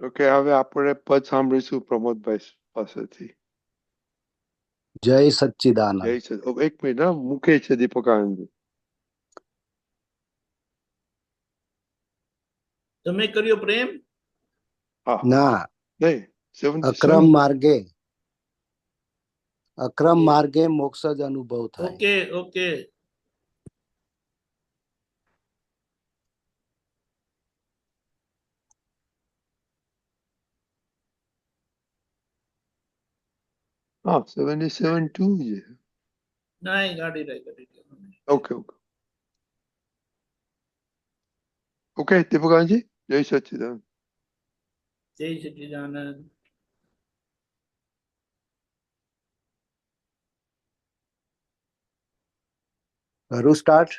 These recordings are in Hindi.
ઓકે, હવે આપણે પદ સાંભળીશું પ્રમોદભાઈ પાસેથી. જય સચ્ચિદાનંદ. જય સચ. એક મિનિટ, હા, મૂકે છે દીપક આનંદ. તમે કર્યો પ્રેમ? હા, ના, 77. અક્રમ માર્ગે મોક્ષ જ અનુભવ થાય. Okay okay. હા, 77-2 છે. નહીં, ગાડી રહી. ઓકે ઓકે ઓકે, દીપક આનંદજી, જય સચ્ચિદાનંદ. જય સચ્ચિદાનંદ. કરું સ્ટાર્ટ?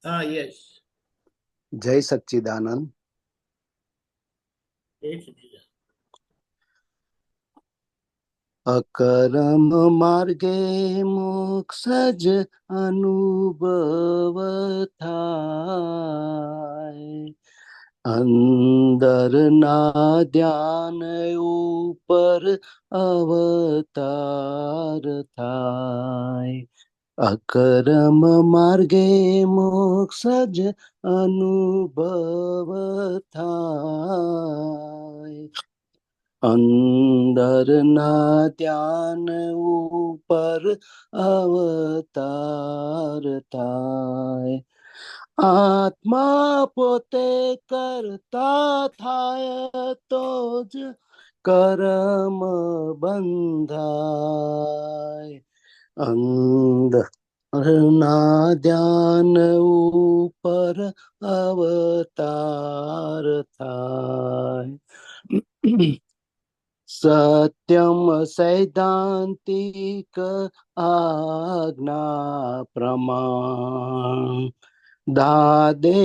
હા, યસ. જય સચ્ચિદાનંદ. જય સચ્ચિદાનંદ. અકરમ માર્ગે મોક્ષ જ અનુભવ થાય, અંદર ના ધ્યાન ઉપર અવતાર થાય. અકરમ માર્ગે મોક્ષ જ અનુભવ થાય, અંદર ના ધ્યાન ઉપર અવતાર થાય. આત્મા પોતે કરતા થાય તો જ કર્મ બંધાય. અંદર ના ધ્યાન ઉપર અવતાર થાય. સત્યમ સૈદ્ધાંતિક આજ્ઞા પ્રમાણ, દાદે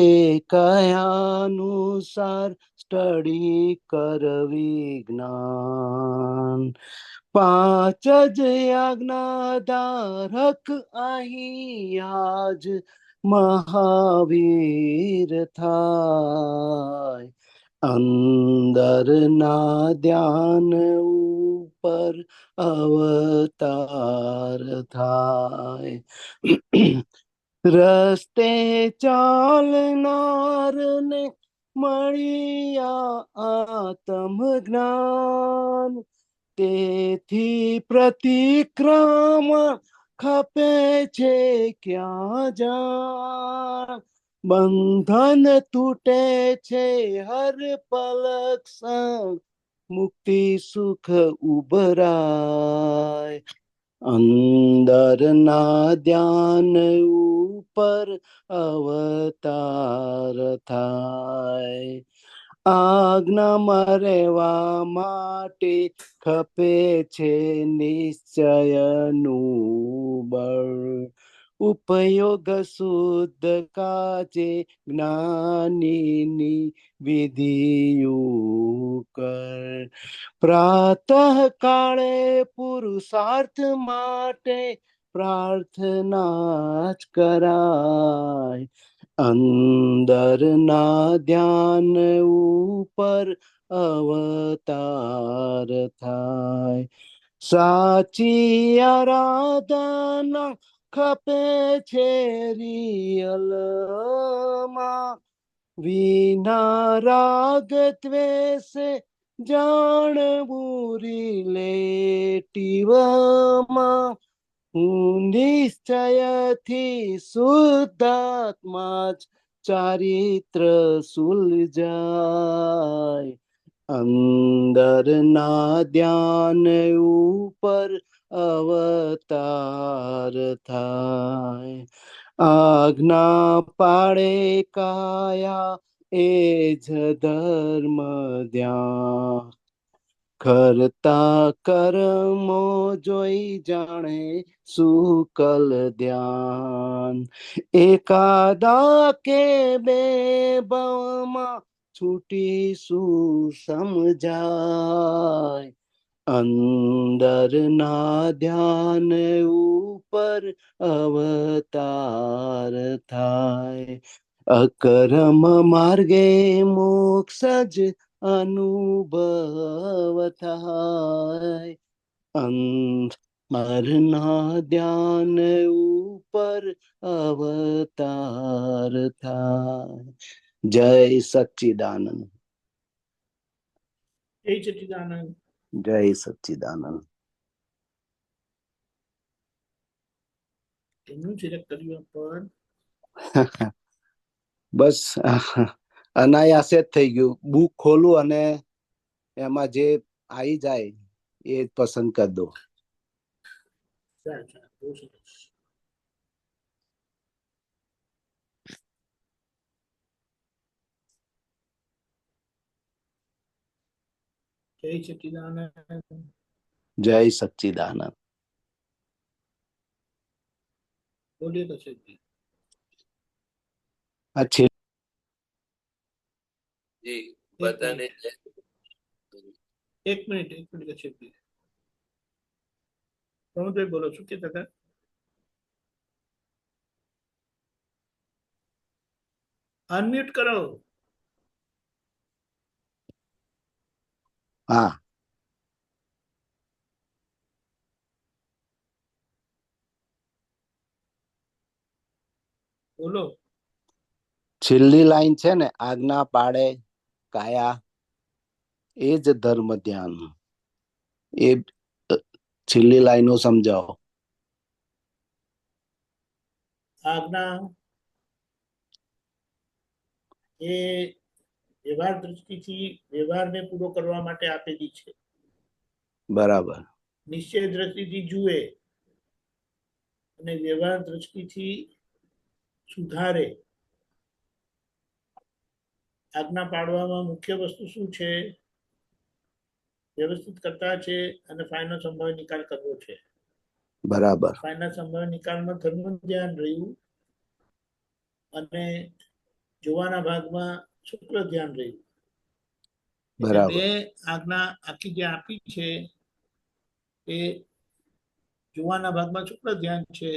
કયાનુસાર સ્ટડી કરવી જ્ઞાન. પાંચ જ આજ્ઞાધારક અહીંયા જ મહાવીર થાય. અંદર ના ધ્યાન ઉપર અવતાર થાય. રસ્તે ચાલનાર ને મળ્યા આત્મ જ્ઞાન, તેથી પ્રતિક્રમણ ખપે છે ક્યાં જાણ. બંધન તૂટે છે હર પલક સંગ, મુક્તિ સુખ ઉભરાય. અંદર ના ધ્યાન ઉપર અવતાર થાય. આજ્ઞામાં રહેવા માટે ખપે છે નિશ્ચયનું બળ, ઉપયોગ શુદ્ધ કાજે જ્ઞાનીની વિધિયું કર. પ્રાતઃ કાળે પુરુષાર્થ માટે પ્રાર્થના જ કરાય. અંદર ના ધ્યાન ઉપર અવતાર થાય. સાચી આરાધના ખપે છે રિયલમાં, વિના રાગ દ્વેષે જાણવું રિલેટિવમાં. હું નિશ્ચયથી શુદ્ધાત્મા જ ચારિત્ર સુલજાય. અંદર ના ધ્યાન ઉપર અવતાર થાય. આજ્ઞા પાડે કાયા એ જ ધર્મ ધ્યાન, કરતા કર્મો જોઈ જાણે સુકલ ધ્યાન. એકાદા કે બે ભાવમાં છૂટી શું સમજાય. અંદર ના ધ્યાન ઉપર અવતાર થાય. અકરમ માર્ગે મોક્ષ જ અનુભવ થાય, અંધારના ધ્યાન ઉપર અવતાર થાય. જય સચ્ચિદાનંદ. જય સચ્ચિદાનંદ. જય સચ્ચિદાનંદ. એમનું સિલેક્ટ કર્યું પણ બસ અનાયાસે જ થઈ ગયું. બુક ખોલું અને એમાં જે આવી જાય એ પસંદ કરી દો. સારું સારું, બહુ સરસ. જય સચ્ચિદાનંદ. જય સચ્ચિદાનંદ. બોલીએ કશ્યપજી. આ છે જી બધાને એક મિનિટ કશ્યપજી. પ્રમોદભાઈ બોલો, શું કહેતા હતા? અનમ્યુટ કરો. હા, બોલો. છેલ્લી લાઈન છે ને, આજ્ઞા પાડે કાયા એ જ ધર્મ ધ્યાન. એ છેલ્લી લાઈનો સમજાવો. આજ્ઞા એ વ્યવહાર દ્રષ્ટિથી વ્યવહારને પૂરો કરવા માટે આપેલી છે. બરાબર. નિશ્ચય દ્રષ્ટિથી જુએ અને વ્યવહાર દ્રષ્ટિથી સુધારે. આજ્ઞા પાડવામાં મુખ્ય વસ્તુ શું છે? વ્યવસ્થિત કરતા છે અને ફાયનો સંભાવ્ય નિકાલ કરવો છે. બરાબર. ફાયના સંભાવ્ય નિકાલમાં ધર્મ ધ્યાન રહ્યું અને જોવાના ભાગમાં શુક્લ ધ્યાન રહ્યું. એટલે બરાબર. બે આજ્ઞા આખી જે આપી છે એ જોવાના ભાગમાં શુક્લ ધ્યાન છે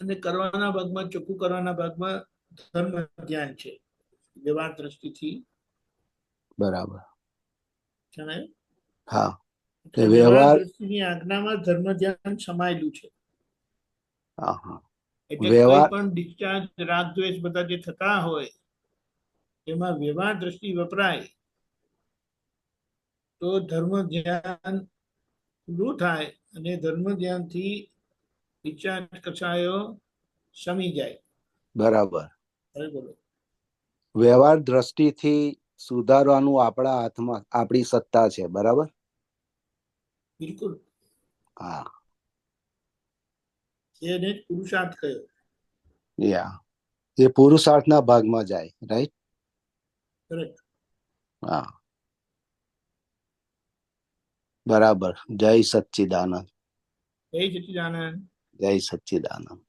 અને કરવાના ભાગમાં ચોખ્ખું કરવાના ભાગમાં ધર્મ ધ્યાન છે. વ્યવહાર દ્રષ્ટિથી બરાબર. જણાય. હા, એટલે વ્યવહાર દ્રષ્ટિની આજ્ઞામાં ધર્મ ધ્યાન સમાયેલું છે. હા હા. એટલે કોઈ વ્યવહાર પણ ડિસ્ચાર્જ રાગ દ્વેષ બધા જે થતા હોય એમાં વ્યવહાર દ્રષ્ટિ વપરાય તો ધર્મ ધ્યાન પૂરું થાય અને ધર્મ ધ્યાનથી ડિસ્ચાર્જ કચાયો શમી જાય. બરાબર. હવે બોલો. વ્યવહાર દ્રષ્ટિથી સુધારવાનું આપણા હાથમાં, આપણી સત્તા છે. બરાબર. બિલકુલ. હા. એને પુરુષાર્થ કહ્યો. યા એ પુરુષાર્થના ભાગમાં જાય. રાઈટ. કરેક્ટ. હા, બરાબર. જય સચ્ચિદાનંદ. જય સચ્ચિદાનંદ. જય સચ્ચિદાનંદ.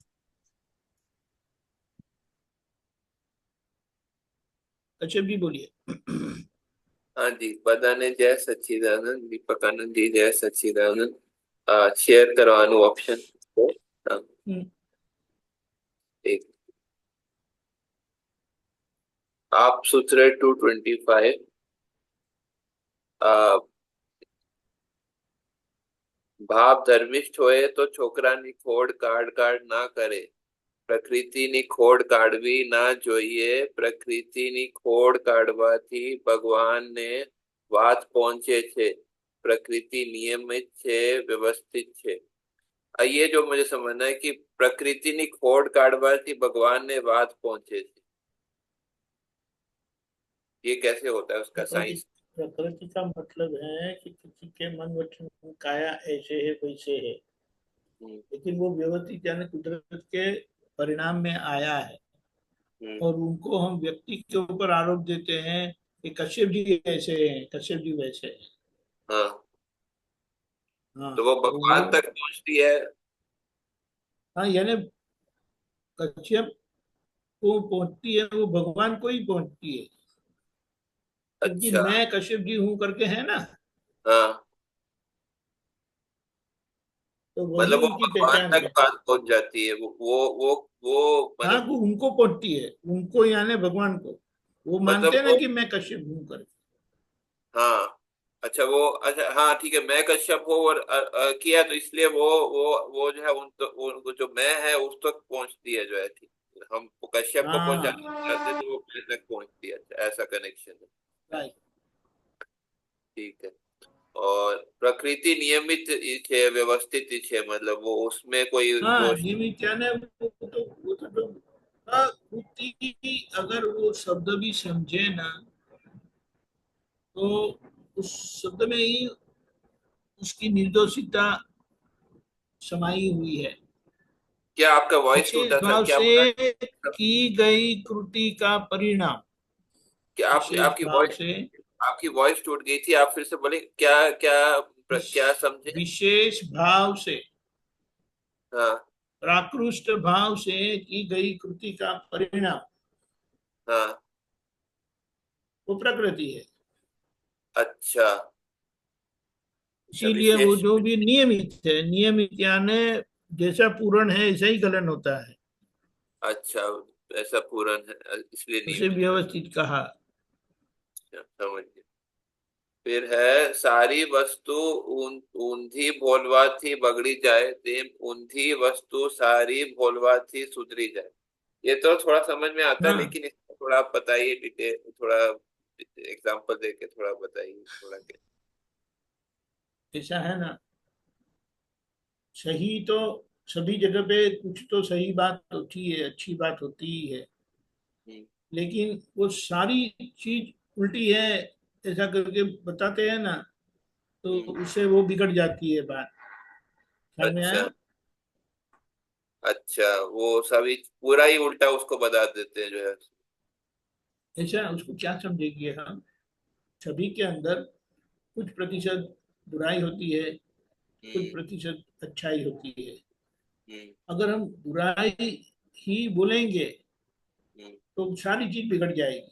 કશ્યપજી બોલીએ. हाँ जी, બધાને જય સચ્ચિદાનંદ. દીપક આનંદજી જય સચ્ચિદાનંદ. શેર કરવાનું ઓપ્શન એક. આપ સૂત્ર 225. બાપ ધર્મિષ્ઠ હોય તો છોકરાની ખોડ કાઢ ના કરે. પ્રકૃતિની ખોડ કાઢવી ના જોઈએ. પ્રકૃતિની ખોડ કાઢવાથી ભગવાનને વાત પહોंचे છે. प्रकृति नियमित છે, व्यवस्थित છે. ये जो मुझे समझना है कि प्रकृति ની ખોડ કાઢવાથી भगवान ने बात पहुंचे છે. ये कैसे होता है उसका साइंस? प्रकृति का मतलब है कि किसी के मन वचन काया ऐसे है वैसे है, लेकिन वो व्यवस्थित यानी कुदरत के परिणाम में आया है और उनको हम व्यक्ति के ऊपर आरोप देते हैं कि कश्यप जी ऐसे हैं, कश्यप जी वैसे हैं. हाँ. हाँ, तो वो भगवान तक पहुंचती है. हाँ, यानी कश्यप को पहुंचती है, वो भगवान को ही पहुंचती है. क्योंकि अच्छा. मैं कश्यप जी हूं करके है ना. हाँ. तो मतलब वही वो उनकी भगवान पहचान तक है। बात पहुंच जाती है, वो हाँ, मतलब वो उनको पहुंचती है, उनको यानी भगवान को। वो मानते हैं ना वो कि मैं कश्यप हूँ कर। हाँ। अच्छा वो, अच्छा हाँ ठीक है, मैं कश्यप हो और किया, तो इसलिए वो जो है उनको जो मैं है उस तक पहुंचती है जो है, ठीक। हम कश्यप को पहुंचाना हाँ, चाहते हैं तो वो मैं तक पहुंचती है, अच्छा, ऐसा कनेक्शन है। राइट। ठीक है। और प्रकृति नियमित छे, व्यवस्थित छे, मतलब वो उसमें कोई हाँ, दोष। नियमित यानी वो तो प्रकृति, अगर वो शब्द भी समझे ना, तो उस शब्द में ही उसकी निर्दोषिता समाई हुई है। क्या आपका वॉइस विशेष टूटा था, भाव क्या बोला? से की गई कृति का परिणाम। क्या विशेष भाव से आपकी वॉइस टूट गई थी, आप फिर से बोले, क्या क्या क्या समझे? विशेष भाव से, हाँ प्राकृष्ट भाव से की गई कृति का परिणाम हाँ। वो प्रकृति है। अच्छा अच्छा, इसीलिए वो विशेष। जो भी नियमित है, नियमित यानी जैसा पूर्ण है ऐसा ही गलन होता है, अच्छा, ऐसा पूरन है इसलिए उसे नियमित है। व्यवस्थित कहा। अच्छा, समझ गया। फिर है, सारी वस्तु ऊंधी भोलवा थी बगड़ी जाए, तेम ऊंधी वस्तु सारी भोलवा थी सुधरी जाए। ये तो थोड़ा समझ में आता है, हाँ, लेकिन इसको थोड़ा आप बताइए, डिटेल थोड़ा एग्जांपल देके थोड़ा बताइए थोड़ा क्या। ऐसा है ना। सही तो सभी जगह पे कुछ तो सही बात होती है, अच्छी बात होती ही है, हम्म, लेकिन वो सारी चीज उल्टी है ऐसा करके बताते हैं ना, तो हम्म, उससे वो बिगड़ जाती है बात। समझ में अच्छा आया? अच्छा, वो सभी पूरा ही उल्टा उसको बता देते हैं जो है। ऐसा उसको क्या समझेंगे हम। सभी के अंदर कुछ प्रतिशत बुराई होती है, कुछ हम्म प्रतिशत अच्छाई होती है। हम्म अगर हम बुराई ही बोलेंगे हम्म। तो सारी चीज बिगड़ जाएगी,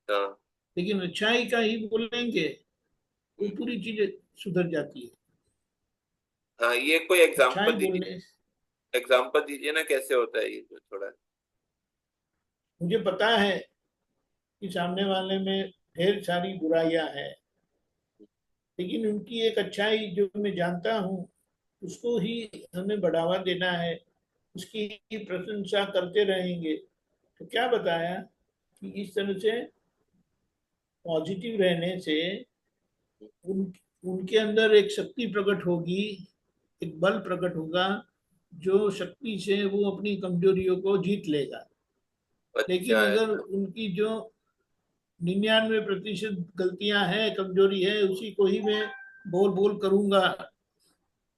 हाँ लेकिन अच्छाई का ही बोलेंगे तो हम्म, पूरी चीज सुधर जाती है। हाँ, ये कोई अच्छाई एग्जांपल दीजिए, बोलने, एग्जांपल दीजिए ना, कैसे होता है ये जो थोड़ा। मुझे पता है कि सामने वाले में ढेर सारी बुराइयां हैं, लेकिन उनकी एक अच्छाई जो मैं जानता हूँ उसको ही हमें बढ़ावा देना है, उसकी ही प्रशंसा करते रहेंगे। तो क्या बताया कि इस तरह से पॉजिटिव रहने से उन उनके अंदर एक शक्ति प्रकट होगी, एक बल प्रकट होगा, जो शक्ति से वो अपनी कमजोरियों को जीत लेगा। लेकिन अच्छा अगर ऐसा। उनकी जो 99% गलतियां हैं, कमजोरी है, उसी को ही मैं बोल बोल करूंगा,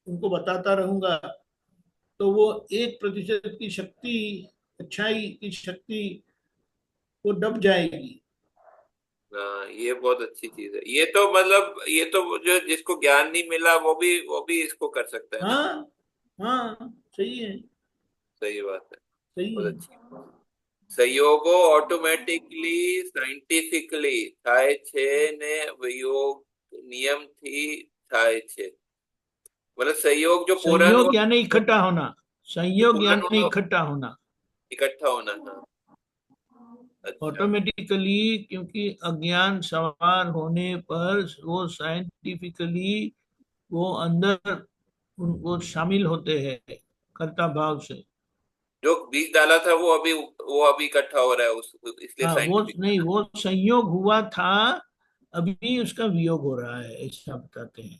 उनको बताता रहूंगा, तो वो 1% की शक्ति, अच्छाई की शक्ति, वो दब जाएगी। हाँ, ये बहुत अच्छी चीज है, ये तो मतलब ये तो जो जिसको ज्ञान नहीं मिला वो भी इसको कर सकता है ना। हाँ, हाँ, सही है, सही बात है। सही बहुत है। अच्छी। संयोगो ऑटोमेटिकली साइंटिफिकली થાય છે ને વિયોગ નિયમથી થાય છે, मतलब संयोग जो पूरन संयोग यानी इकट्ठा होना, जो संयोग पूरन यानी हुआ इकट्ठा होना इकट्ठा होना, हाँ। अच्छा ऑटोमेटिकली, क्योंकि अज्ञान सवार होने पर वो साइंटिफिकली वो अंदर वो शामिल होते हैं कर्ता भाव से। जो बीज डाला था वो अभी इकट्ठा हो रहा है उस, इसलिए हाँ, वो साइंटिफिक। नहीं, वो संयोग हुआ था, अभी उसका वियोग हो रहा है, ऐसा बताते हैं। ये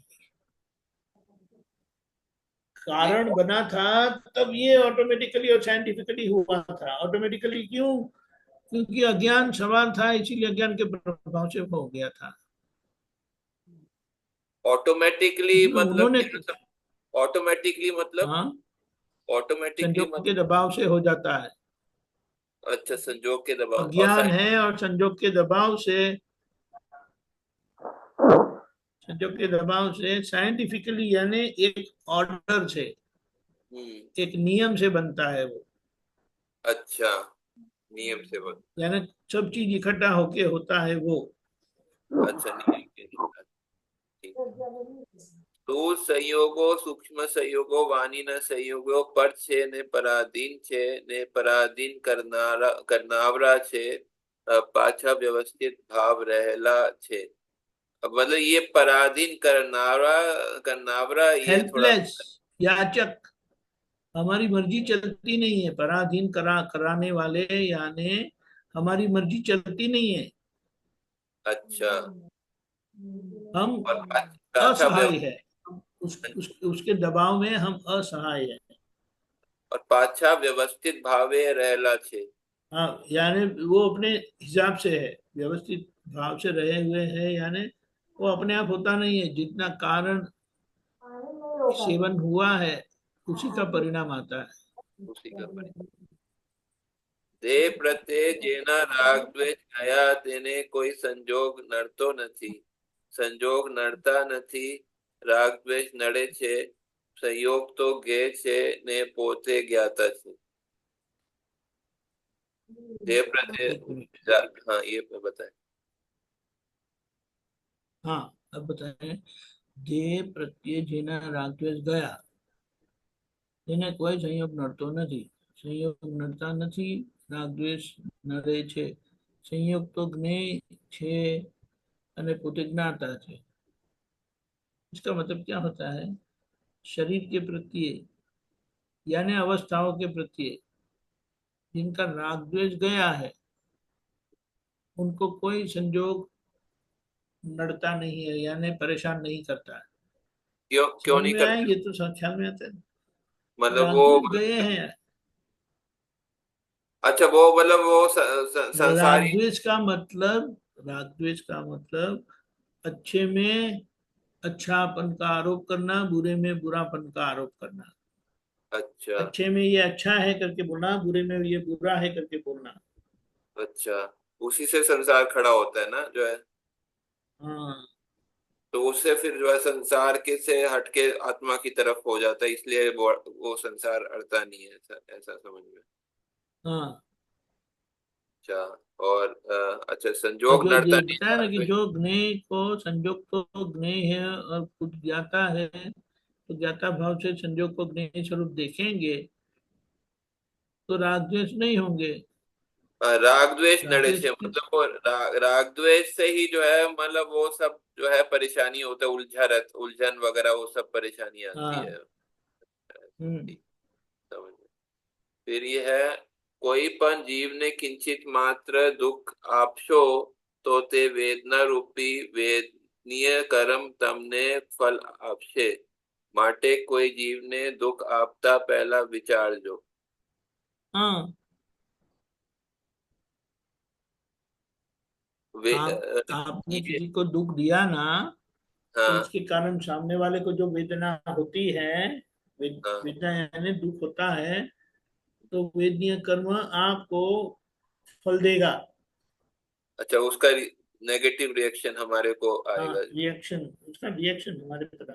कारण बना था तब ये ऑटोमेटिकली और साइंटिफिकली हुआ था। ऑटोमेटिकली क्यों? क्योंकि अज्ञान सवाल था, इसीलिए अज्ञान के प्रभाव से हो गया था। ऑटोमेटिकली इसमें मतलब उन्होंने, क्या? ऑटोमेटिकली मतलब हाँ, ऑटोमेटिकली संयोग के मतलब दबाव से हो जाता है। अच्छा, संजोग के दबाव और अज्ञान है और संयोग के दबाव से, संयोग के दबाव से साइंटिफिकली यानी एक ऑर्डर से, हम्म। एक नियम से बनता है वो। अच्छा, नियम से बन। यानी सब चीज इकट्ठा होके होता है वो। अच्छा, नियम के अनुसार। ठीक। સ્થૂળ સંયોગો સૂક્ષ્મ સંયોગો વાણીના સંયોગો પર છે ને પરાધીન કરનાવરા છે પાછા વ્યવસ્થિત ભાવ રહેલા છે। अब मतलब ये पराधीन करनावरा ये थोड़ा हेल्पलेस, याचक, हमारी मर्जी चलती नहीं है। पराधीन कराने वाले यानी हमारी मर्जी चलती नहीं है, अच्छा। हम और पाछा असहाय है, उसके दबाव में हम असहाय है। और पाछा व्यवस्थित भावे रहेला छे। हाँ, यानी वो अपने हिसाब से है, व्यवस्थित भाव से रहे हुए है, यानी वो अपने आप होता नहीं है। जितना कारण सेवन हुआ है उसी का परिणाम आता है। उसी का परिणाम। देह प्रत्ये जेना राग द्वेष छाया तेने कोई संजोग नड़तो નથી। સંજોગ નડતા નથી, રાગ દ્વેષ નડે છે, સંયોગ તો ગે છે ને પોતે જ્ઞાતા છે। देह प्रत्ये एक मिनट, हाँ ये बताए। हाँ अब बताएं। देह प्रत्ये जेना राग द्वेष गया તેને કોઈ સંયોગ નડતો નથી, સંયોગ નડતા નથી, રાગ દ્વેષ નડે છે, સંયોગ તો જ્ઞેય છે અને પોતે ज्ञाता છે। इसका मतलब क्या होता है? शरीर के प्रति यानी अवस्थाओं के प्रति जिनका राग द्वेष गया है उनको कोई संजोग नड़ता नहीं है, यानी परेशान नहीं करता है। क्यों क्यों समझ नहीं में आया? करते? ये तो ख्याल में आता है। मतलब राग वो द्वेष गए हैं। अच्छा वो मतलब वो राग संसारी। द्वेष का मतलब, राग द्वेष का मतलब अच्छे में अच्छापन का आरोप करना, बुरे में बुरापन का आरोप करना। अच्छा अच्छे में ये अच्छा है करके बोलना, बुरे में ये बुरा है करके बोलना। अच्छा, उसी से संसार खड़ा होता है ना जो है। हाँ, तो उससे फिर जो है संसार के से हटके आत्मा की तरफ हो जाता है, इसलिए वो संसार अड़ता नहीं है, ऐसा ऐसा समझ में। हाँ। अच्छा। और अच्छा और संजोग जो नड़ता ये नहीं बताया ना राग कि द्वेष। जो ज्ञेय को संजोग तो ज्ञेय है और खुद ज्ञाता है, तो ज्ञाता भाव से संजोग को ज्ञेय स्वरूप देखेंगे तो राग द्वेष नहीं होंगे। राग द्वेष राग नड़े द्वेष छे मतलब वो राग द्वेष से ही जो है मतलब वो सब जो है परेशानी होता है, उलझन वगैरह वो सब परेशानी आती है। हाँ। हम्म। ठीक, समझ में। फिर ये है कोई पण जीव ने किंचित मात्र दुख आपशो तो ते वेदना रूपी वेदनीय कर्म तमने फल आपशे। માટે કોઈ જીવને દુઃખ આપતા પહેલા વિચારજો। हाँ, आपने ये किसी को दुख दिया ना, तो हाँ उसके कारण सामने वाले को जो वेदना होती है, हाँ। वेदना यानी दुख होता है, तो वेदनीय कर्म आपको फल देगा। अच्छा उसका नेगेटिव रिएक्शन हमारे को हाँ, आएगा। रिएक्शन, उसका रिएक्शन हमारे पर आता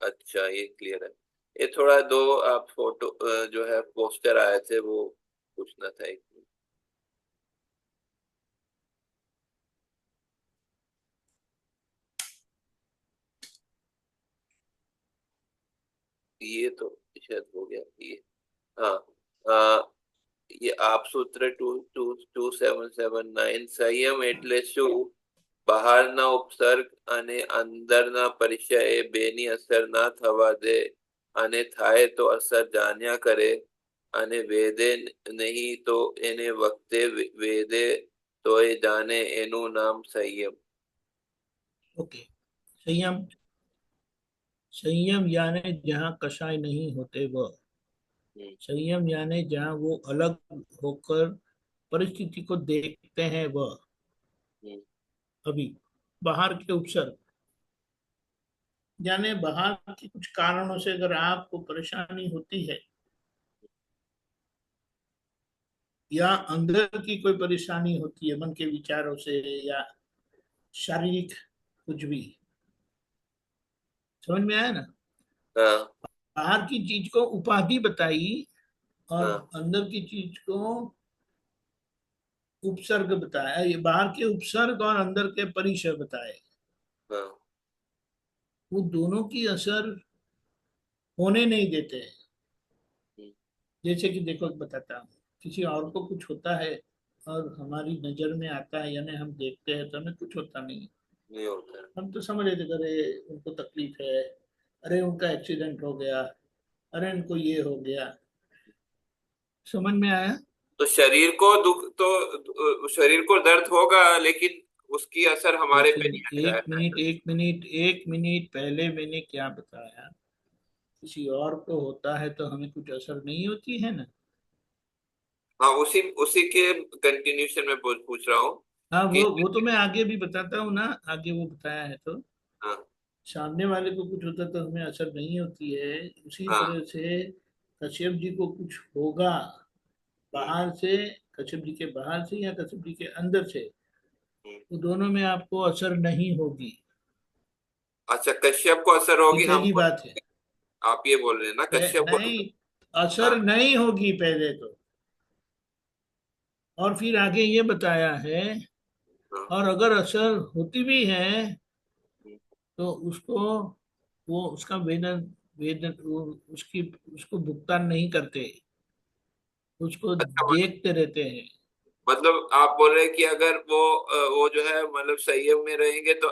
अच्छा ये क्लियर है। ये थोड़ा दो आप फोटो जो है पोस्टर आए थे वो पूछना था एक। ये तो शायद हो गया ये। हाँ ये आप सूत्र 22779 સંયમ એટલે શું? બહારના ઉપસર્ગ અને અંદરના પરિચય બેની અસર ના થવા દે અને થાય તો અસર જાણ્યા કરે અને વેદે નહીં તો એને વખતે વેદે તો એ જાણે એનું નામ સંયમ। है। ओके, संयम, संयम यानी जहाँ कषाय नहीं होते वह। संयम यानी जहाँ वो अलग होकर परिस्थिति को देखते हैं वह। अभी बाहर के उपसर्ग यानी बाहर के कुछ कारणों से अगर आपको परेशानी होती है या अंदर की कोई परेशानी होती है मन के विचारों से या शारीरिक कुछ भी, समझ में आया ना? हाँ बाहर की चीज को उपाधि बताई और हाँ अंदर की चीज को उपसर्ग बताया। ये बाहर के उपसर्ग और अंदर के परिचय बताए। हाँ। वो दोनों की असर होने नहीं देते हैं। जैसे कि देखो बताता हूँ, किसी और को कुछ होता है और हमारी नजर में आता है, यानी हम देखते हैं तो हमें कुछ होता नहीं है। नहीं होता है। हम तो समझ लेते थे, अरे उनको तकलीफ है, अरे उनका एक्सीडेंट हो गया, अरे उनको ये हो गया। समझ में आया? तो शरीर को दुख शरीर को दर्द होगा, लेकिन उसकी असर हमारे पे लेकिन नहीं आएगा, एक ऐसा मिनट, है। एक मिनट पहले मैंने क्या बताया, किसी और को होता है तो हमें कुछ असर नहीं होती है ना। हाँ, उसी उसी के कंटिन्यूशन में पूछ रहा हूँ हाँ, कि वो तो मैं आगे भी बताता हूँ ना, आगे वो बताया है तो। हाँ सामने वाले को कुछ होता तो हमें असर नहीं होती है, उसी हाँ। तरह से कश्यप जी को कुछ होगा हम्म, बाहर से, कश्यप जी के बाहर से या कश्यप जी के अंदर से, हम्म। तो दोनों में आपको असर नहीं होगी। अच्छा, कश्यप को असर ये होगी पहली हमको? बात है। आप ये बोल रहे हैं ना, कश्यप को? नहीं, असर हाँ नहीं होगी पहले तो, और फिर आगे ये बताया है, हाँ। और अगर असर होती भी है हम्म। तो उसको, वो उसका वेदन वेदन वो उसकी उसको भुगतान नहीं करते, उसको अच्छा, देखते रहते हैं। मतलब आप बोल रहे हैं कि अगर वो जो है मतलब संयम में रहेंगे तो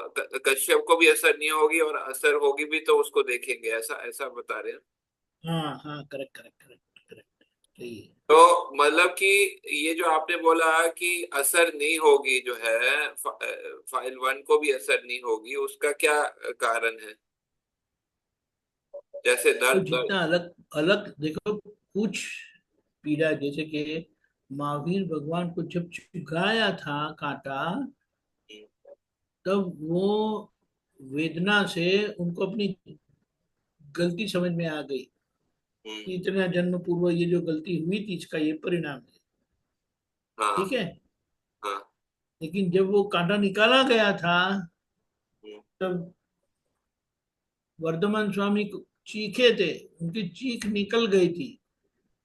कश्यप को भी असर नहीं होगी, और असर होगी भी तो उसको देखेंगे, ऐसा ऐसा बता रहे हैं। हाँ हाँ, करेक्ट करेक्ट करेक्ट करेक्ट, सही है। तो मतलब कि ये जो आपने बोला कि असर नहीं होगी, जो है फाइल वन को भी असर नहीं होगी, उसका क्या कारण है? जैसे तो दर्द दर्द। जितना अलग अलग देखो, कुछ पीड़ा, जैसे कि महावीर भगवान को जब चुकाया था कांटा, तब वो वेदना से उनको अपनी गलती समझ में आ गई कि हम्म, इतना जन्म पूर्व ये जो गलती हुई थी इसका ये परिणाम है। हाँ ठीक है। हाँ। लेकिन जब वो कांटा निकाला गया था, हम्म, तब वर्धमान स्वामी को चीखे थे, उनकी चीख निकल गई थी।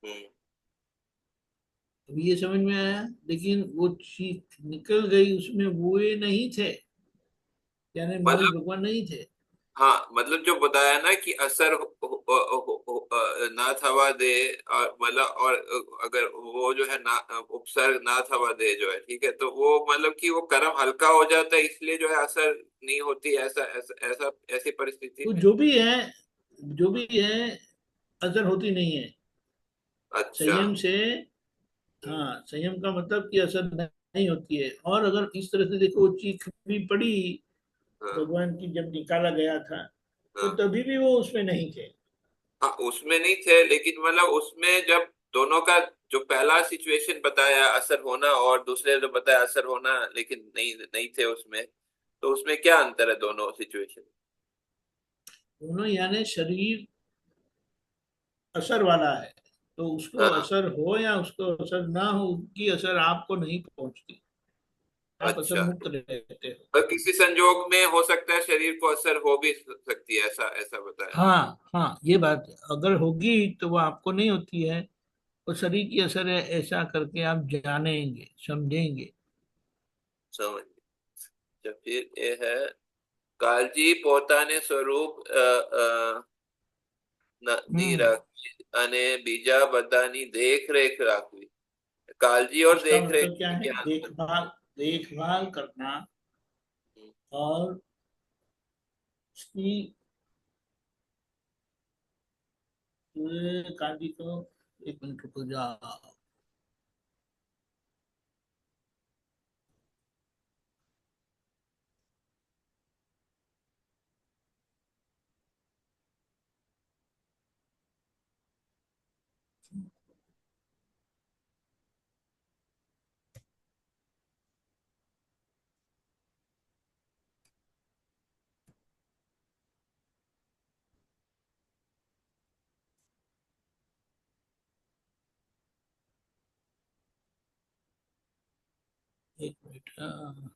हम्म। अब ये समझ में आया, लेकिन वो चीख निकल गई, उसमें वो ये नहीं थे, यानी महावीर मतलब भगवान नहीं थे। हाँ, मतलब जो बताया ना कि असर ना थवा दे, और मतलब और अगर वो जो है ना उपसर्ग ना थवा दे जो है, ठीक है, तो वो मतलब कि वो कर्म हल्का हो जाता है, इसलिए जो है असर नहीं होती, ऐसा ऐसा ऐसा ऐसी परिस्थिति तो में। जो भी है, जो भी है, असर होती नहीं है अच्छा। संयम से। हम्म, हाँ, संयम का मतलब कि असर नहीं होती है। और अगर इस तरह से देखो, वो चीख भी पड़ी हाँ भगवान की जब निकाला गया था, तो हाँ तभी भी वो उसमें नहीं थे। हाँ, उसमें नहीं थे, लेकिन मतलब उसमें जब दोनों का जो पहला सिचुएशन बताया असर होना, और दूसरे जो बताया असर होना लेकिन नहीं नहीं थे उसमें, तो उसमें क्या अंतर है दोनों सिचुएशन? दोनों यानी शरीर असर वाला है, तो उसको हाँ। असर हो या उसको असर ना हो, उसकी असर आपको नहीं पहुंचती, आप असर अच्छा, मुक्त रहते हो। तो किसी संजोग में हो सकता है शरीर को असर हो भी सकती है, ऐसा ऐसा बताया। हाँ हाँ, ये बात है। अगर होगी तो वो आपको नहीं होती है, वो शरीर की असर है, ऐसा करके आप जानेंगे, समझेंगे। समझ गए। अच्छा, फिर ये है, कालजी પોતાને સ્વરૂપ ની हम्म, રાખવી અને બીજા બધાની દેખરેખ રાખવી। कालजी और इसका देखरेख मतलब क्या में है? क्या अंतर? देखभाल, देखभाल करना, और उसकी काजी को, एक मिनट रुको जाओ। एक मिनट, हाँ।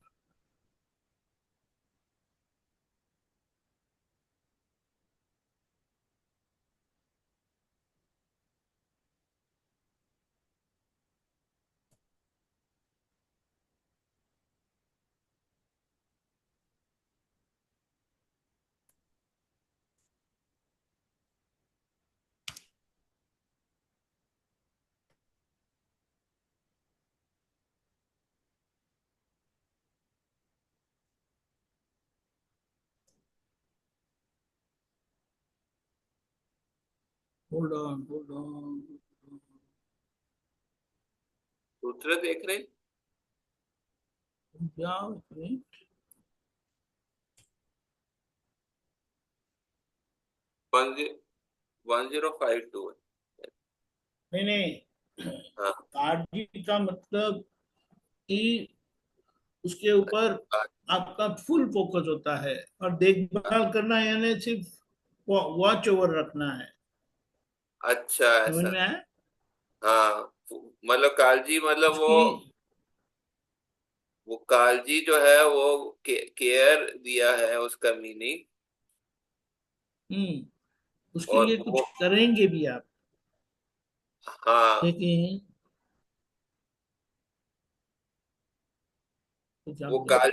Hold on hold on. सूत्र देख रहे हैं? जाओ एक मिनट। 1052 है। नहीं नहीं, हाँ, काळजी का मतलब कि उसके ऊपर आपका फुल फोकस होता है, और देखभाल करना यानी सिर्फ वॉच ओवर रखना है। अच्छा समझ ऐसा। में आया? हाँ, मतलब कालजी मतलब उसकी वो कालजी जो है वो केयर दिया है उसका मीनिंग। उसके और लिए कुछ वो, करेंगे भी आप, हाँ, लेकिन कुछ आप वो देखभाल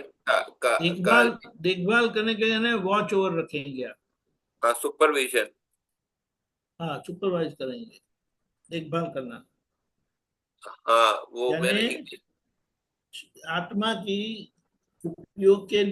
कालजी। देखभाल करने के लिए वॉच ओवर रखेंगे आप। हाँ, सुपरविजन। हाँ, सुपरवाइज करेंगे, देखभाल करना। हाँ, वो यानी मैंने इंग्लिश। आत्मा की उपयोग के